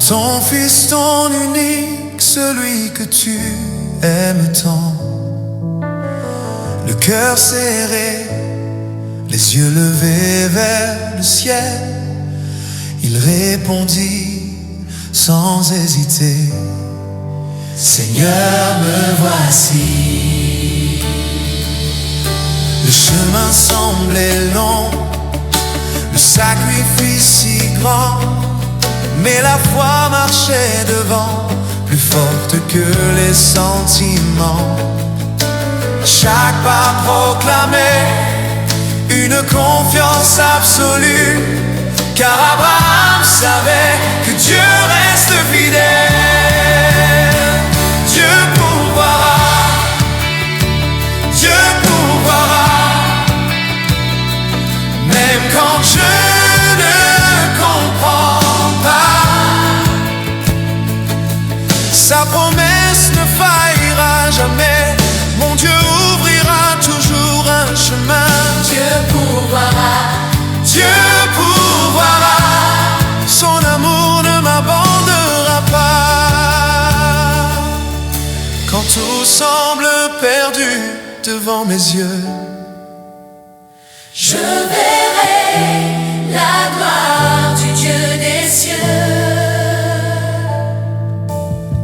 ton fils, ton unique, celui que tu aimes tant. Le cœur serré, les yeux levés vers le ciel, il répondit sans hésiter: Seigneur, me voici. Le chemin semblait long, le sacrifice si grand, mais la foi marchait devant, plus forte que les sentiments. Chaque pas proclamait une confiance absolue, car Abraham savait que Dieu reste fidèle. Dieu pourvoira, Dieu pourvoira, même quand je ne comprends pas. Sa promesse ne faillira jamais, mon Dieu ouvrira toujours un chemin. Dieu pourvoira, Dieu pourvoira, son amour ne m'abandonnera pas. Quand tout semble perdu devant mes yeux, je verrai la gloire du Dieu des cieux.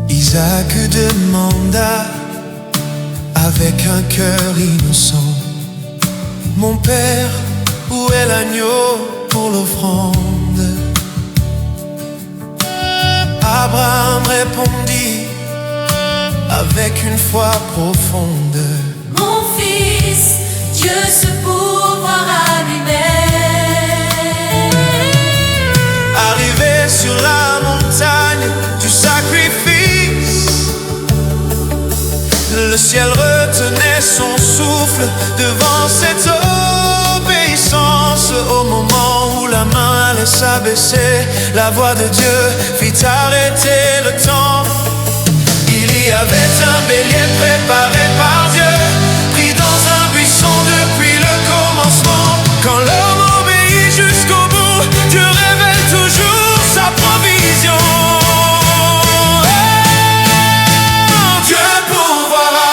Isaac demanda avec un cœur innocent: Mon père, où est l'agneau pour l'offrande? Abraham répondit avec une foi profonde: Mon fils, Dieu se pourvoira lui-même. Arrivé sur la montagne du sacrifice, le ciel retenait son souffle devant cette obéissance. Au moment où la main allait s'abaisser, la voix de Dieu fit arrêter le temps. Il y avait un bélier préparé par Dieu, pris dans un buisson depuis le commencement. Quand l'homme obéit jusqu'au bout, Dieu révèle toujours sa provision. Dieu pourvoira,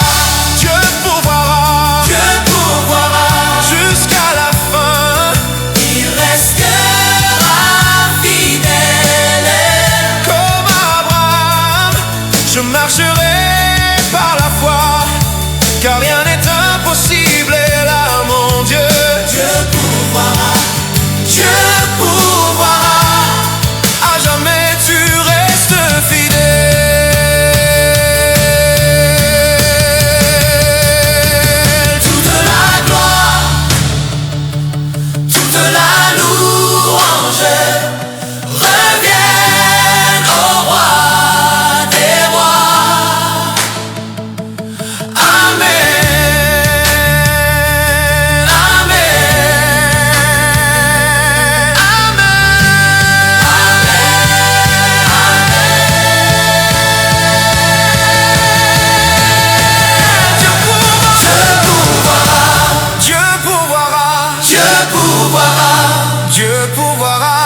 Dieu pourvoira, Dieu pourvoira, jusqu'à la fin. il restera fidèle. Comme Abraham, je marcherai par la foi, car rien n'est impossible. Et là, mon Dieu, Dieu pourvoira, Dieu pourvoira, à jamais tu restes fidèle. toute la gloire, toute la louange reviennent au roi des rois. Amen, amen, Dieu pourvoira, Dieu pourvoira, Dieu pourvoira,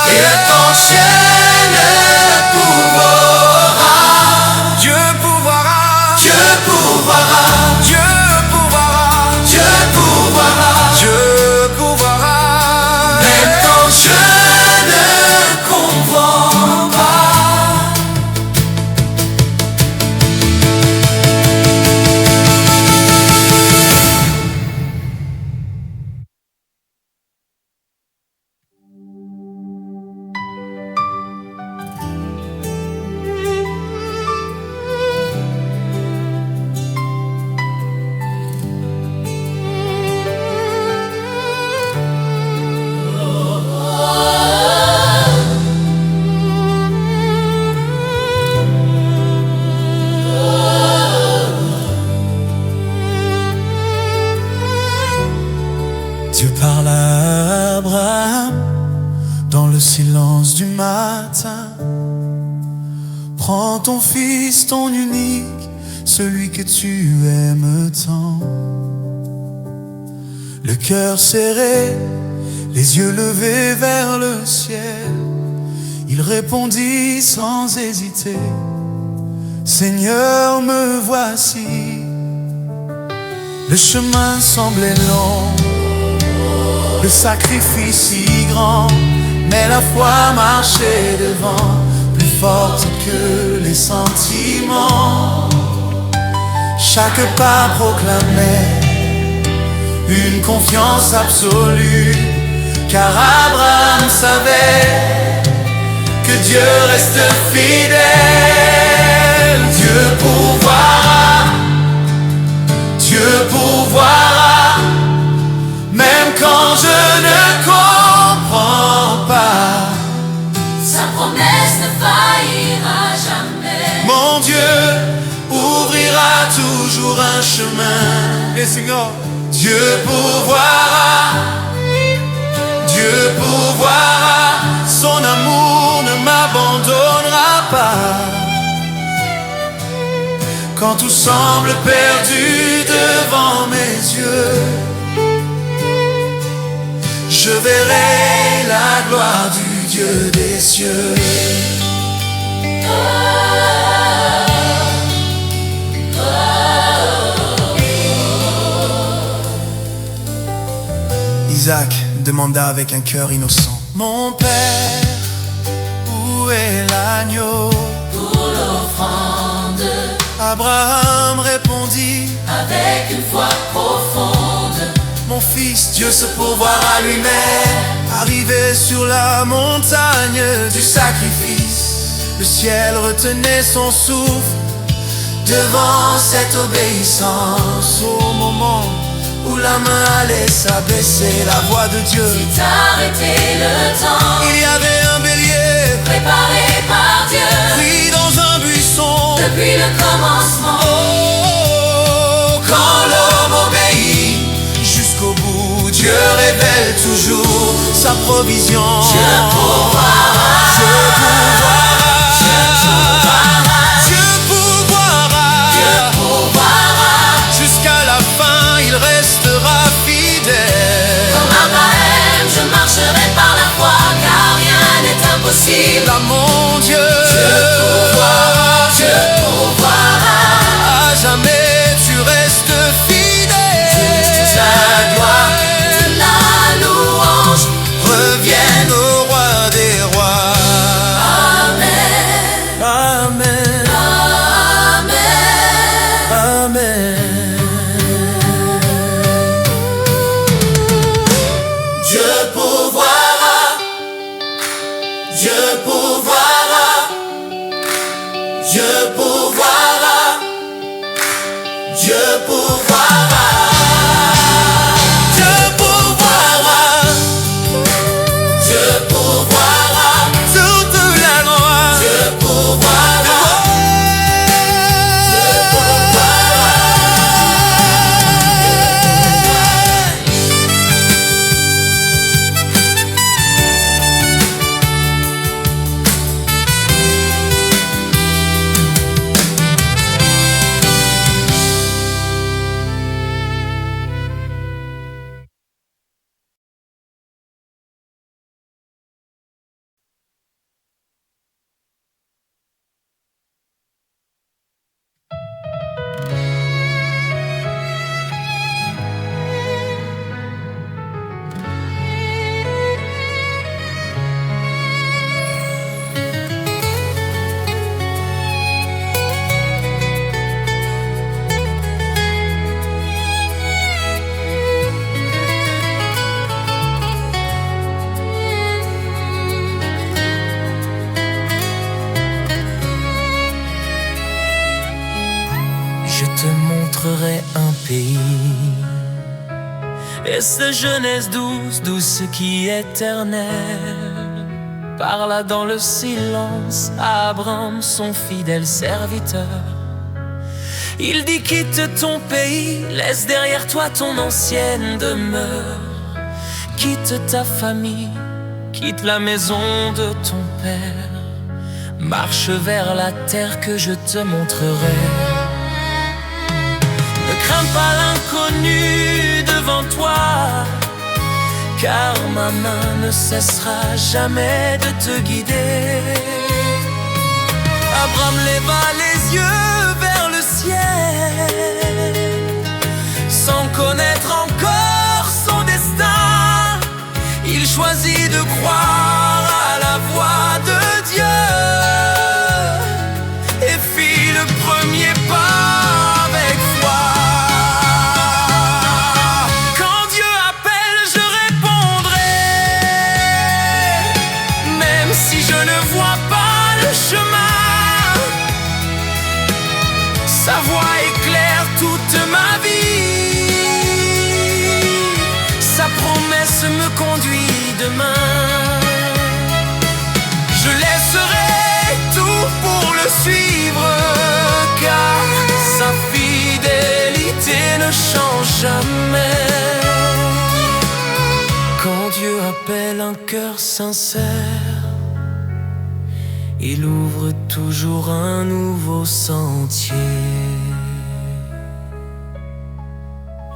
et ton ciel pourvoira. Dieu pourvoira, Dieu pourvoira, Dieu pourvoira, Dieu pourvoira, Dieu pourvoira, même quand je ne comprends pas. Dieu parle à Abraham dans le silence du matin. Prends ton fils, ton unique, celui que tu aimes tant. Le cœur serré, les yeux levés vers le ciel, Il répondit sans hésiter: Seigneur, me voici. Le chemin semblait long, le sacrifice si grand, mais la foi marchait devant, plus forte que les sentiments. Chaque pas proclamait une confiance absolue, car Abraham savait que Dieu reste fidèle. Dieu pourvoira, Dieu pourvoira, même quand je ne comprends pas. Sa promesse ne faillira jamais. Mon Dieu ouvrira toujours un chemin. Et Seigneur, Dieu pourvoira, Dieu pourvoira, son amour ne m'abandonnera pas. Quand tout semble perdu devant mes yeux, je verrai la gloire du Dieu des cieux. Isaac demanda avec un cœur innocent: Mon père, où est l'agneau Pour l'offrande, Abraham répondit avec une foi profonde: Mon fils, Dieu se pourvoira lui-même. Arrivé sur la montagne du sacrifice, le ciel retenait son souffle devant cette obéissance. Au moment où la main allait s'abaisser, la voix de Dieu s'est arrêté le temps. Il y avait un bélier Préparé par Dieu pris dans un buisson depuis le commencement. Oh, quand l'homme obéit jusqu'au bout, Dieu révèle toujours sa provision. Dieu pourvoira, Dieu pourvoira, Dieu pourvoira, Dieu pourvoira, Dieu pourvoira. jusqu'à la fin, il restera fidèle. Comme Abraham, je marcherai par la foi, car rien n'est impossible. Là, mon Dieu, Dieu pourvoira, Dieu pourvoira. à jamais tu restes fidèle. Sa gloire, que la louange revienne au roi des rois. Amen, Amen, Amen. Amen. Dieu pourvoira, Dieu pourvoira, Dieu pourvoira, Dieu pourvoira, Dieu pourvoira, Dieu pourvoira, toute la gloire. Dieu pourvoira, Dieu pourvoira. Je te montrerai un pays et sa jeunesse douce, douce qui est éternelle. Parla dans le silence à Abraham, son fidèle serviteur. Il dit: quitte ton pays, laisse derrière toi ton ancienne demeure. Quitte ta famille, quitte la maison de ton père. Marche vers la terre que je te montrerai. Ne crains pas l'inconnu devant toi, car ma main ne cessera jamais de te guider. Abraham leva les yeux vers le ciel, sans connaître encore son destin. Il choisit de croire à la voix de Dieu et fit le premier pas avec foi. Quand Dieu appelle, je répondrai, même si je ne vois pas le chemin. Sa voix éclaire toute ma vie, sa promesse me conduit demain. Je laisserai tout pour le suivre, car sa fidélité ne change jamais. Quand Dieu appelle un cœur sincère, il ouvre toujours un nouveau sentier.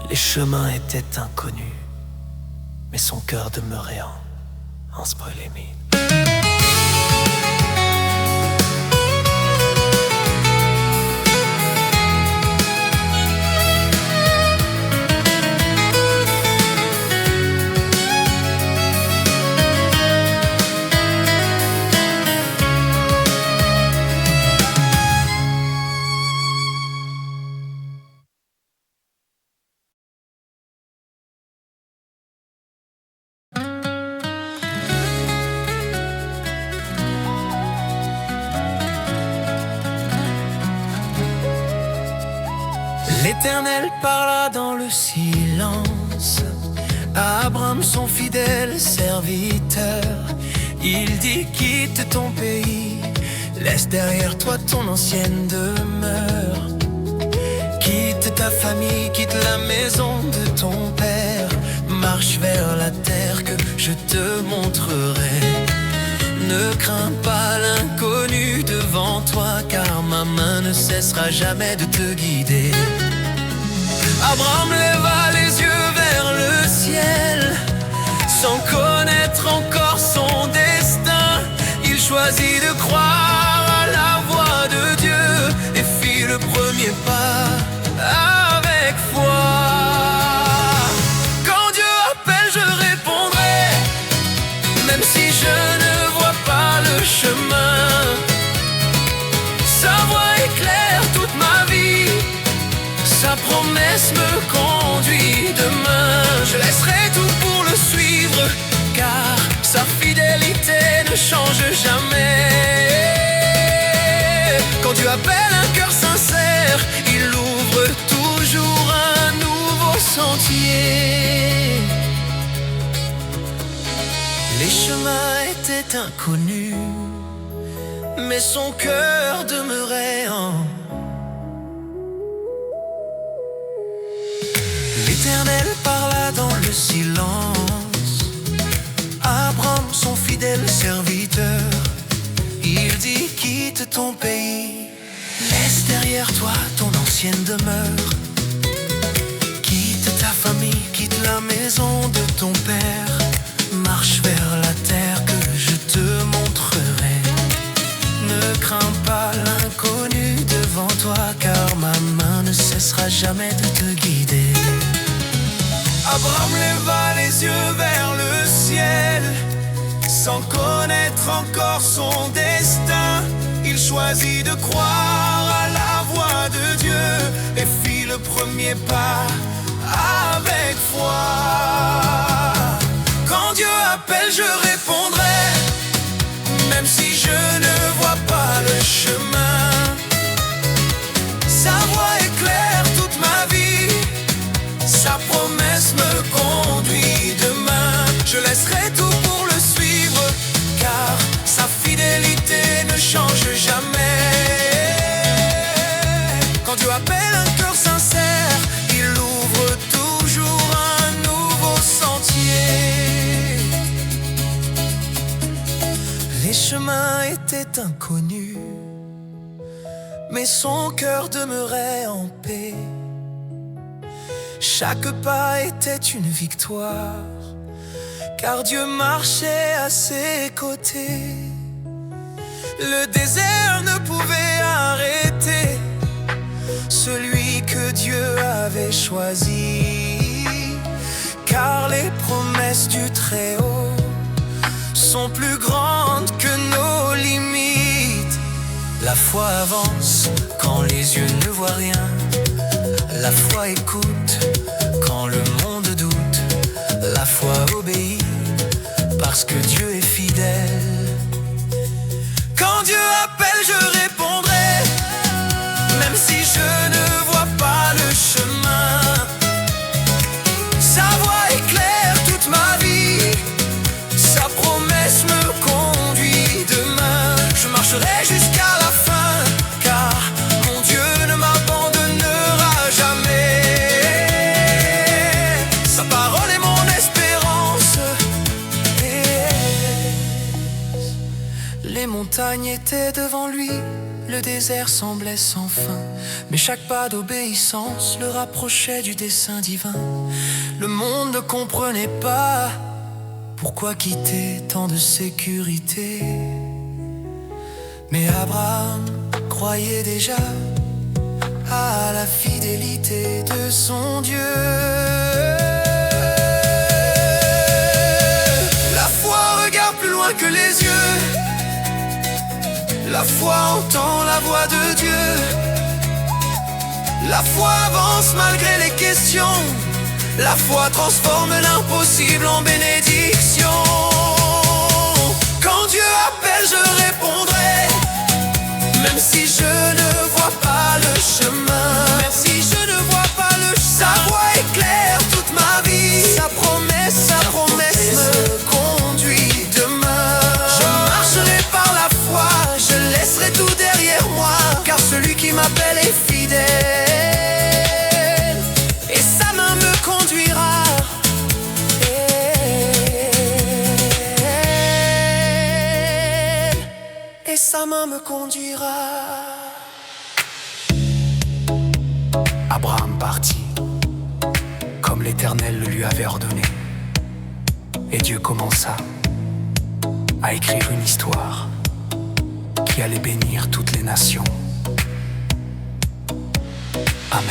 Les chemins étaient inconnus, mais son cœur demeurait en Spoilémine. L'Éternel parla dans le silence à Abraham, son fidèle serviteur. Il dit: quitte ton pays, laisse derrière toi ton ancienne demeure. Quitte ta famille, quitte la maison de ton père. Marche vers la terre que je te montrerai. Ne crains pas l'inconnu devant toi, car ma main ne cessera jamais de te guider. Abraham leva les yeux vers le ciel, sans connaître encore son destin. Il choisit de croire à la voix de Dieu et fit le premier pas avec foi. Quand Dieu appelle, je répondrai, même si je ne vois pas le chemin. Sa voix éclaire toute ma vie, sa promesse me conduit demain. Je laisserai tout pour le suivre, car sa fidélité ne change jamais. Quand Dieu appelle un cœur sincère, il ouvre toujours un nouveau sentier. Les chemins étaient inconnus, mais son cœur demeurait en... L'Éternel parla dans le silence à Abraham, son fidèle serviteur. Il dit: quitte ton pays, laisse derrière toi ton ancienne demeure. Quitte ta famille, quitte la maison de ton père. Marche vers la terre que je te montrerai. Ne crains pas l'inconnu devant toi, car ma main ne cessera jamais de te guider. Abraham leva les yeux vers le ciel, sans connaître encore son destin. Il choisit de croire à la voix de Dieu et fit le premier pas avec foi. Quand Dieu appelle, je répondrai, même si je ne vois pas le chemin. Sa voix éclaire toute ma vie, sa promesse me conduit demain. Je laisserai tout pour le suivre, car sa fidélité ne change jamais. Quand Dieu appelle un cœur sincère, il ouvre toujours un nouveau sentier. Les chemins étaient inconnus, mais son cœur demeurait en paix. Chaque pas était une victoire, car Dieu marchait à ses côtés. Le désert ne pouvait arrêter celui que Dieu avait choisi, car les promesses du Très-Haut sont plus grandes que nos limites. La foi avance quand les yeux ne voient rien. La foi écoute quand le monde doute. La foi obéit parce que Dieu est fidèle. Quand Dieu appelle, je répondrai, même si je ne vois pas le chemin. Sa voix éclaire toute ma vie, sa promesse me conduit demain. Je marcherai jusqu'à la fin, car mon Dieu ne m'abandonnera jamais. Sa parole est mon espérance. Les montagnes étaient devant lui, le désert semblait sans fin, mais chaque pas d'obéissance le rapprochait du dessein divin. Le monde ne comprenait pas pourquoi quitter tant de sécurité, mais Abraham croyait déjà à la fidélité de son Dieu. La foi regarde plus loin que les yeux. La foi entend la voix de Dieu. La foi avance malgré les questions. La foi transforme l'impossible en bénédiction. Quand Dieu appelle, je répondrai, même si je ne vois pas le chemin. Même si je ne vois pas le chemin. Sa voix éclaire toute ma vie. Sa promesse me conduit demain. Je marcherai par la foi, je laisserai tout derrière moi, car celui qui m'appelle est fidèle, et sa main me conduira. Et sa main me conduira. Abraham partit, comme l'Éternel le lui avait ordonné, et Dieu commença à écrire une histoire qui allait bénir toutes les nations. Amen.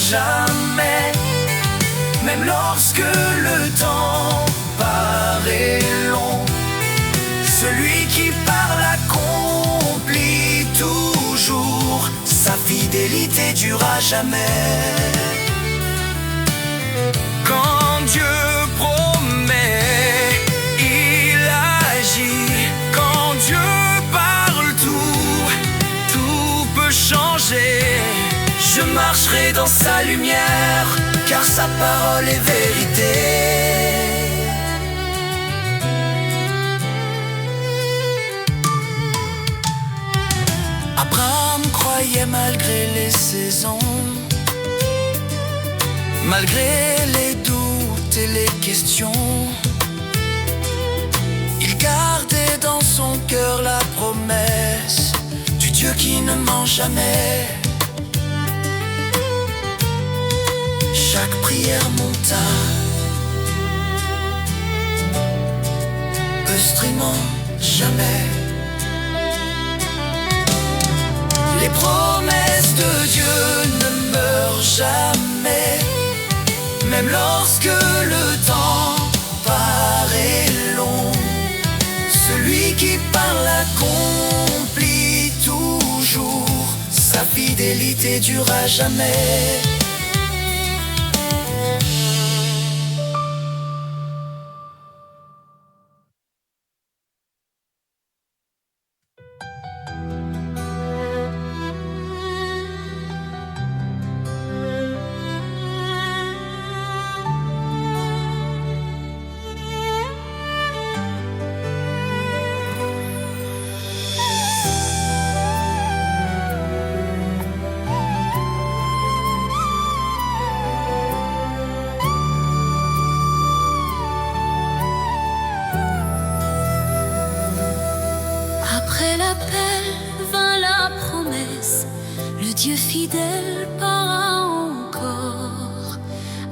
Jamais, même lorsque le temps paraît long, celui qui parle accomplit toujours, sa fidélité durera jamais. Quand Dieu promet, il agit. Quand Dieu parle, tout peut changer. Je marcherai dans sa lumière, car sa parole est vérité. Abraham croyait malgré les saisons, malgré les doutes toutes les questions. Il gardait dans son cœur la promesse du Dieu qui ne ment jamais. Chaque prière monta, instrument jamais. Les promesses de Dieu ne meurent jamais, même lorsque le temps paraît long. Celui qui parle accomplit toujours, sa fidélité durera jamais. Après l'appel vint la promesse, le Dieu fidèle parla encore.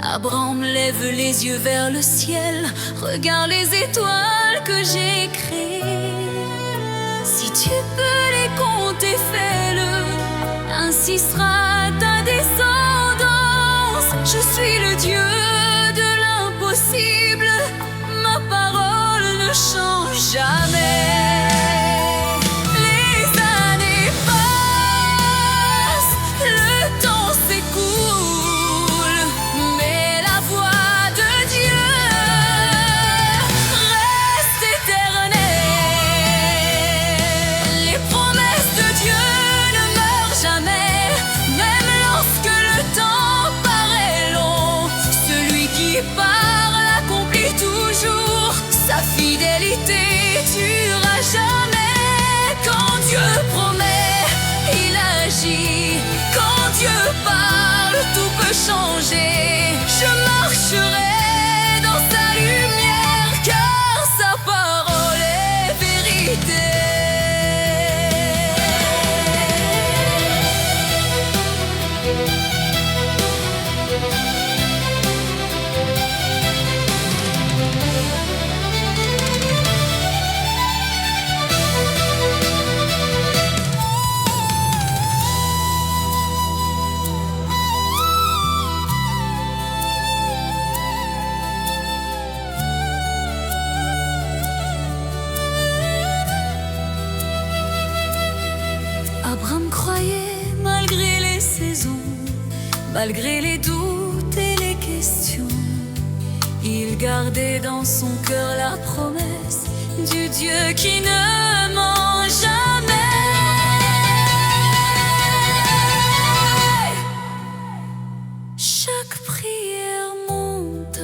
Abraham lève les yeux vers le ciel, regarde les étoiles que j'ai créées. Si tu peux les compter, fais-le, ainsi sera ta descendance. Je suis le Dieu de l'impossible, ma parole ne change jamais. Parle accomplit toujours, sa fidélité durera jamais. Quand Dieu promet, il agit. Quand Dieu parle, tout peut changer. Je marcherai dans sa lumière, car sa parole est vérité. Abraham croyait malgré les saisons, malgré les doutes et les questions. Il gardait dans son cœur la promesse du Dieu qui ne ment jamais. Chaque prière monte,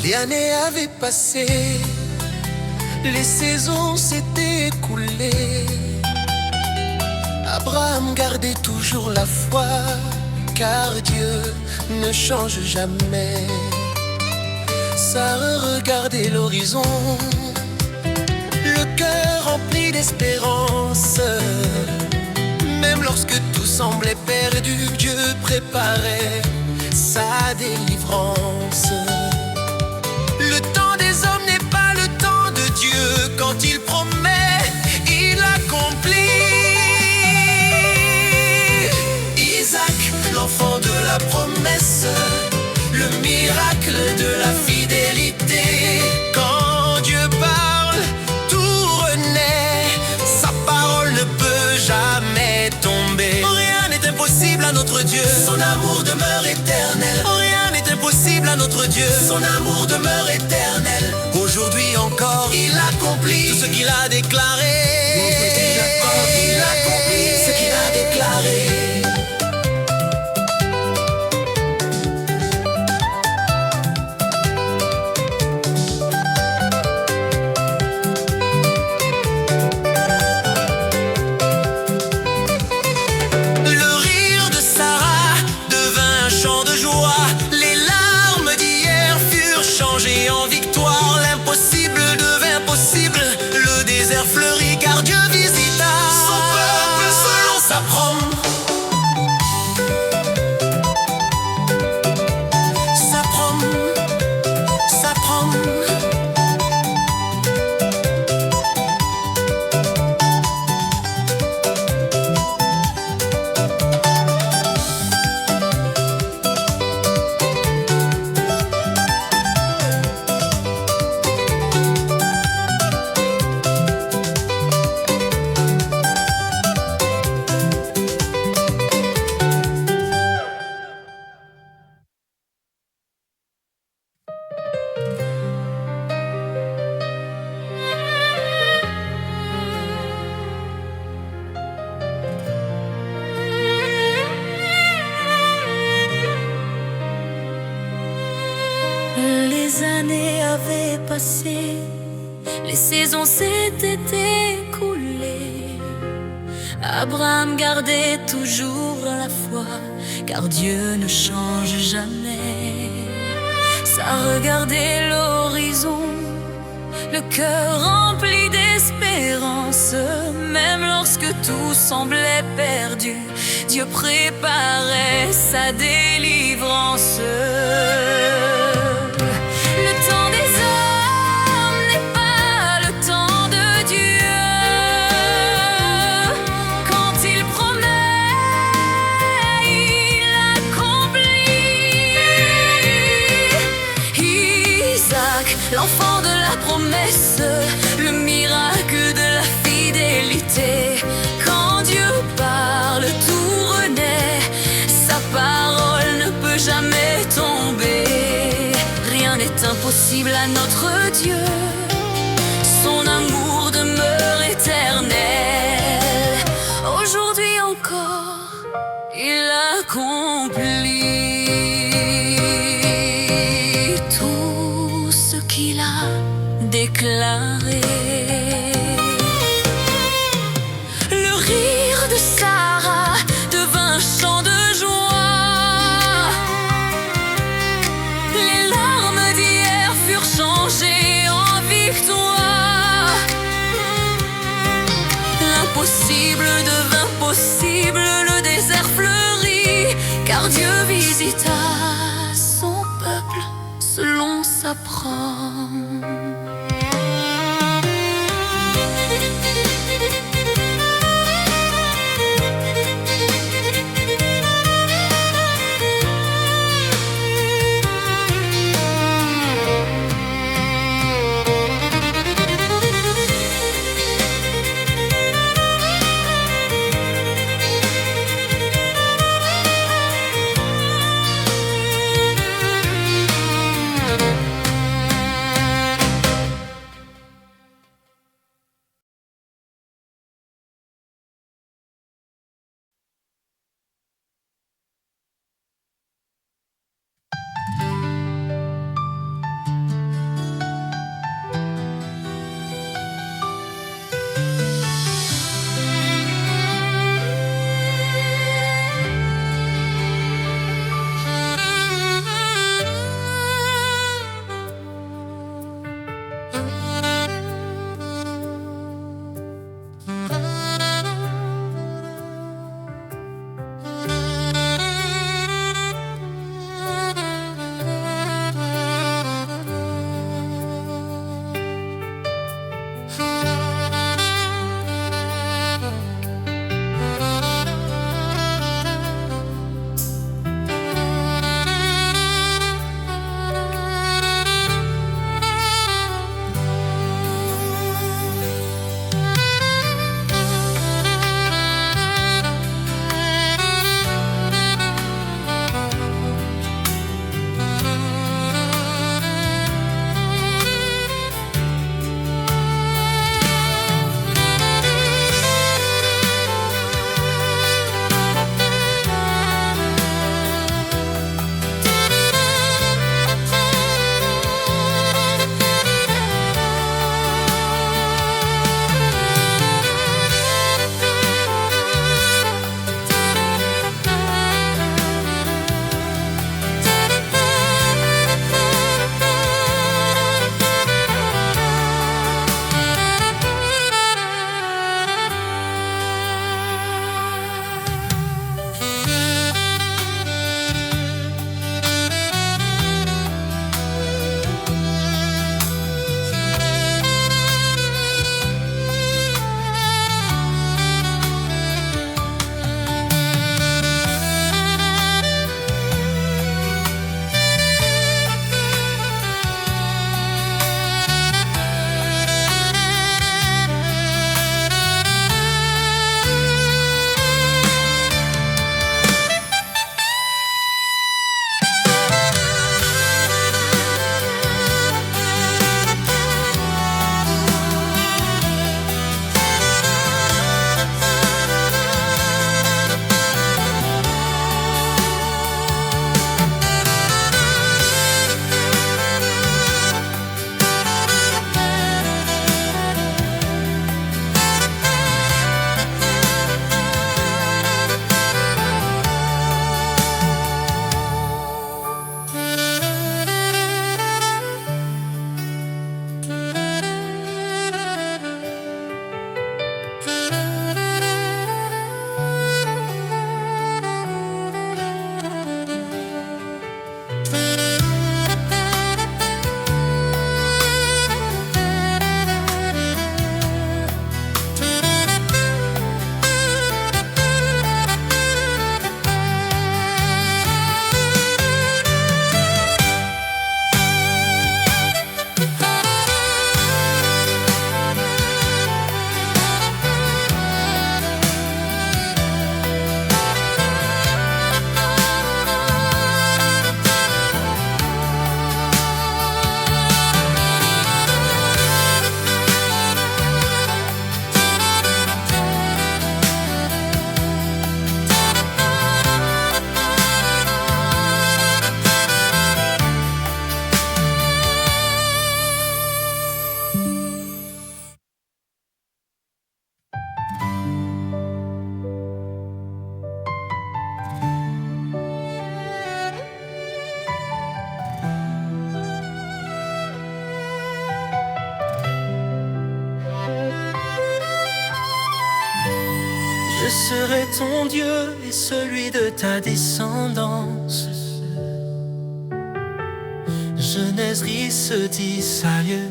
les années avaient passé, les saisons s'étaient écoulées. Abraham gardait toujours la foi, car Dieu ne change jamais. Sarah regardait l'horizon, le cœur rempli d'espérance. Même lorsque tout semblait perdu, Dieu préparait sa délivrance. Le temps des hommes n'est pas le temps de Dieu. Quand il promet, il accomplit. Isaac, l'enfant de la promesse, le miracle de la fidélité. Quand Dieu parle, tout renaît. Sa parole ne peut jamais tomber. Rien n'est impossible à notre Dieu. Son amour demeure éternel. Rien n'est impossible à notre Dieu. Son amour demeure éternel. Aujourd'hui Jacob, il accomplit tout ce qu'il a déclaré. Mon petit Jacob, il accomplit ce qu'il a déclaré. En victoire, l'impossible devint possible. Le désert fleurit car Dieu visita son peuple selon sa promesse. Sa promesse, sa promesse. Les années avaient passé, les saisons s'étaient écoulées. Abraham gardait toujours la foi, car Dieu ne change jamais. Ça regardait l'horizon, le cœur rempli d'espérance. Même lorsque tout semblait perdu, Dieu préparait sa délivrance. L'enfant de la promesse, le miracle de la fidélité. Quand Dieu parle, tout renaît. Sa parole ne peut jamais tomber. Rien n'est impossible à notre Dieu. Son amour demeure éternel. Aujourd'hui encore, il accomplit qu'il a déclaré. Le rire de Sarah devint un chant de joie. Les larmes d'hier furent changées en victoire. L'impossible devint possible, le désert fleurit, car Dieu visita son peuple selon sa promesse. Je serai ton Dieu et celui de ta descendance. Genèse, se dit à lieu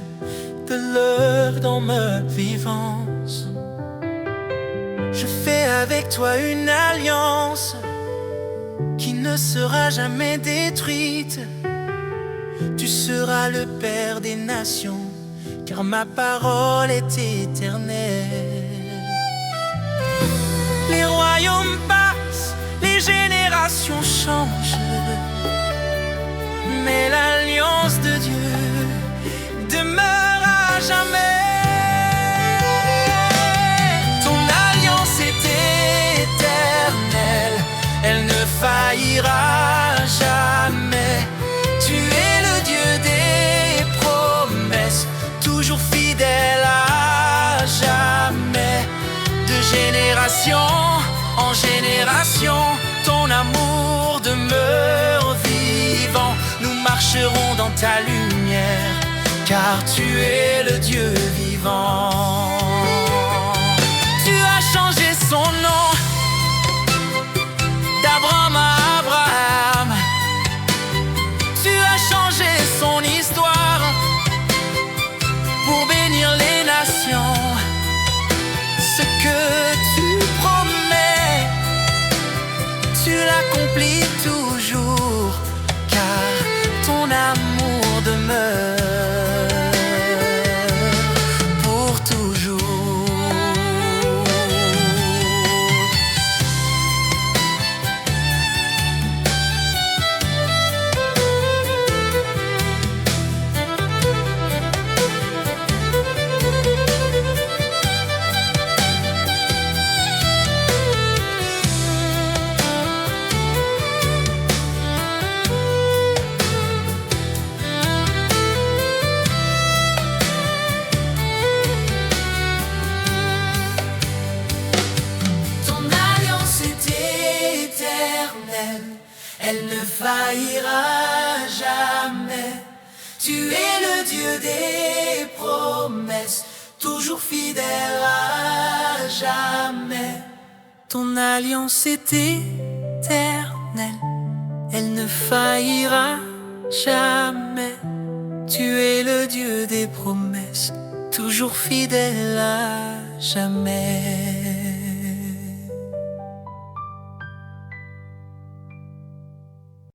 de l'heure dans ma vivance. Je fais avec toi une alliance qui ne sera jamais détruite. Tu seras le Père des nations, car ma parole est éternelle. Les royaumes passent, les générations changent, mais l'alliance de Dieu demeure à jamais. Ton alliance est éternelle, elle ne faillira jamais. Tu es le Dieu des promesses, toujours fidèle à jamais. De génération en génération, ton amour demeure vivant. Nous marcherons dans ta lumière, car tu es le Dieu vivant. Tu as changé son nom d'Abraham à Abraham. Tu as changé son histoire pour bénir les nations. Ce que tu promets, tu l'accomplis toujours, car ton amour demeure pour toujours. Elle ne faillira jamais. Tu es le Dieu des promesses, toujours fidèle à jamais. Ton alliance est éternelle, elle ne faillira jamais. Tu es le Dieu des promesses, toujours fidèle à jamais.